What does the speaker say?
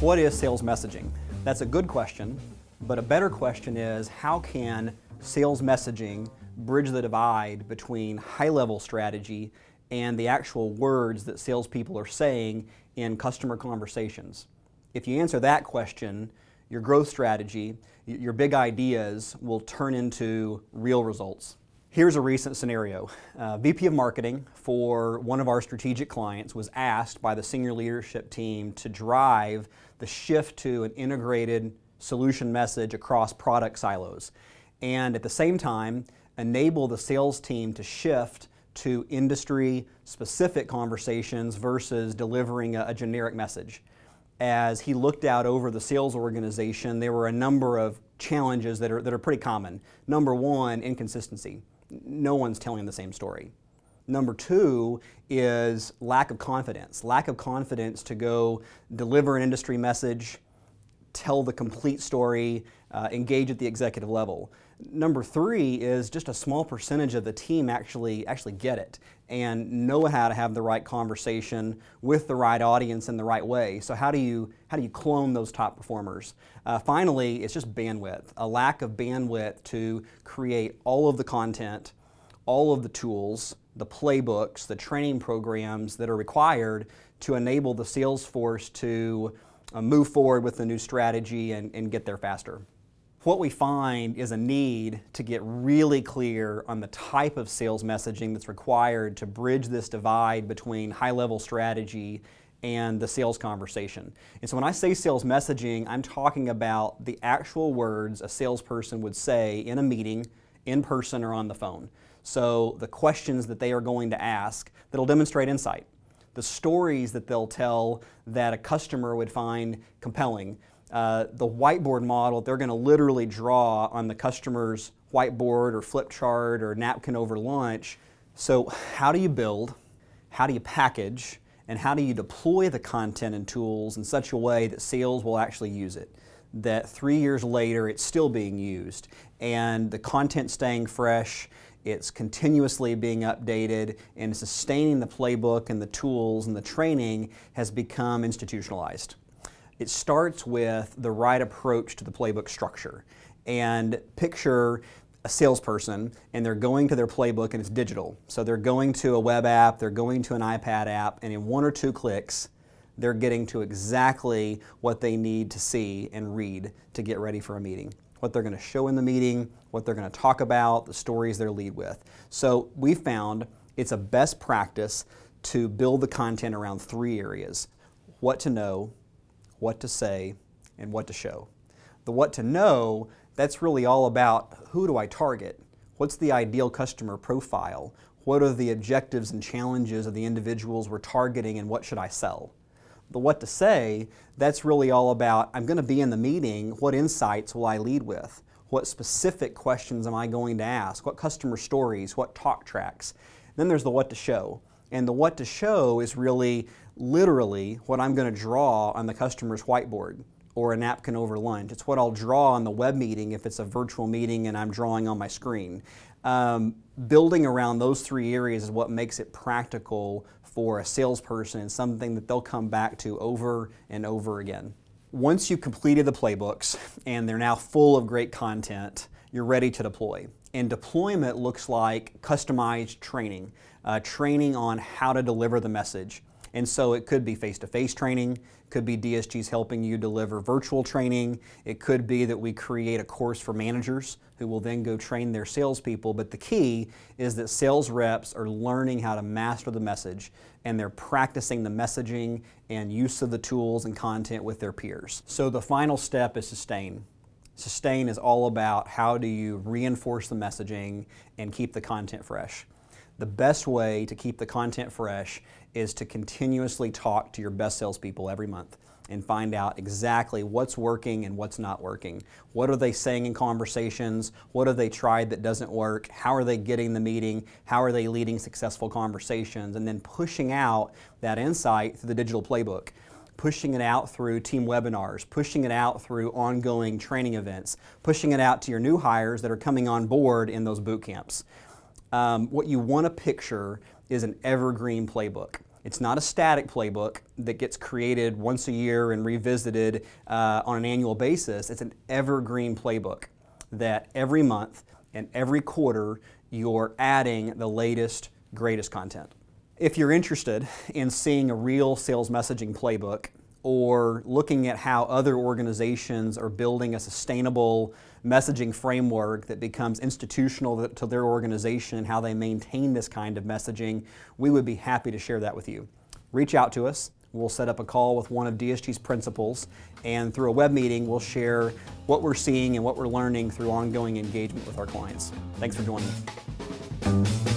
What is sales messaging? That's a good question, but a better question is how can sales messaging bridge the divide between high-level strategy and the actual words that salespeople are saying in customer conversations? If you answer that question, your growth strategy, your big ideas will turn into real results. Here's a recent scenario. VP of Marketing for one of our strategic clients was asked by the senior leadership team to drive the shift to an integrated solution message across product silos, and at the same time enable the sales team to shift to industry-specific conversations versus delivering a generic message. As he looked out over the sales organization, there were a number of challenges that are pretty common. Number one, inconsistency. No one's telling the same story. Number two is lack of confidence. Lack of confidence to go deliver an industry message, tell the complete story, engage at the executive level. Number three is just a small percentage of the team actually get it and know how to have the right conversation with the right audience in the right way. So how do you clone those top performers? Finally, it's just bandwidth, a lack of bandwidth to create all of the content, all of the tools, the playbooks, the training programs that are required to enable the sales force to move forward with the new strategy and get there faster. What we find is a need to get really clear on the type of sales messaging that's required to bridge this divide between high-level strategy and the sales conversation. And so when I say sales messaging, I'm talking about the actual words a salesperson would say in a meeting, in person or on the phone. So the questions that they are going to ask that'll demonstrate insight, the stories that they'll tell that a customer would find compelling, the whiteboard model they're going to literally draw on the customer's whiteboard or flip chart or napkin over lunch. So how do you build, how do you package, and how do you deploy the content and tools in such a way that sales will actually use it? That 3 years later it's still being used and the content staying fresh, it's continuously being updated, and sustaining the playbook and the tools and the training has become institutionalized. It starts with the right approach to the playbook structure. And picture a salesperson and they're going to their playbook and it's digital. So they're going to a web app, they're going to an iPad app, and in 1 or 2 clicks they're getting to exactly what they need to see and read to get ready for a meeting. What they're going to show in the meeting, what they're going to talk about, the stories they'll lead with. So we found it's a best practice to build the content around 3 areas: what to know, what to say, and what to show. The what to know, that's really all about who do I target? What's the ideal customer profile? What are the objectives and challenges of the individuals we're targeting, and what should I sell? The what to say, that's really all about I'm going to be in the meeting, what insights will I lead with? What specific questions am I going to ask? What customer stories? What talk tracks? Then there's the what to show. And the what to show is really literally what I'm going to draw on the customer's whiteboard or a napkin over lunch. It's what I'll draw on the web meeting if it's a virtual meeting and I'm drawing on my screen. Building around those 3 areas is what makes it practical for a salesperson and something that they'll come back to over and over again. Once you've completed the playbooks and they're now full of great content, you're ready to deploy. And deployment looks like customized training, training on how to deliver the message. And so it could be face-to-face training, could be DSGs helping you deliver virtual training, it could be that we create a course for managers who will then go train their salespeople. But the key is that sales reps are learning how to master the message and they're practicing the messaging and use of the tools and content with their peers. So the final step is sustain. Sustain is all about how do you reinforce the messaging and keep the content fresh. The best way to keep the content fresh is to continuously talk to your best salespeople every month and find out exactly what's working and what's not working. What are they saying in conversations? What have they tried that doesn't work? How are they getting the meeting? How are they leading successful conversations? And then pushing out that insight through the digital playbook. Pushing it out through team webinars, pushing it out through ongoing training events, pushing it out to your new hires that are coming on board in those boot camps. What you want to picture is an evergreen playbook. It's not a static playbook that gets created once a year and revisited on an annual basis. It's an evergreen playbook that every month and every quarter you're adding the latest, greatest content. If you're interested in seeing a real sales messaging playbook or looking at how other organizations are building a sustainable messaging framework that becomes institutional to their organization and how they maintain this kind of messaging, we would be happy to share that with you. Reach out to us. We'll set up a call with one of DSG's principals, and through a web meeting, we'll share what we're seeing and what we're learning through ongoing engagement with our clients. Thanks for joining me.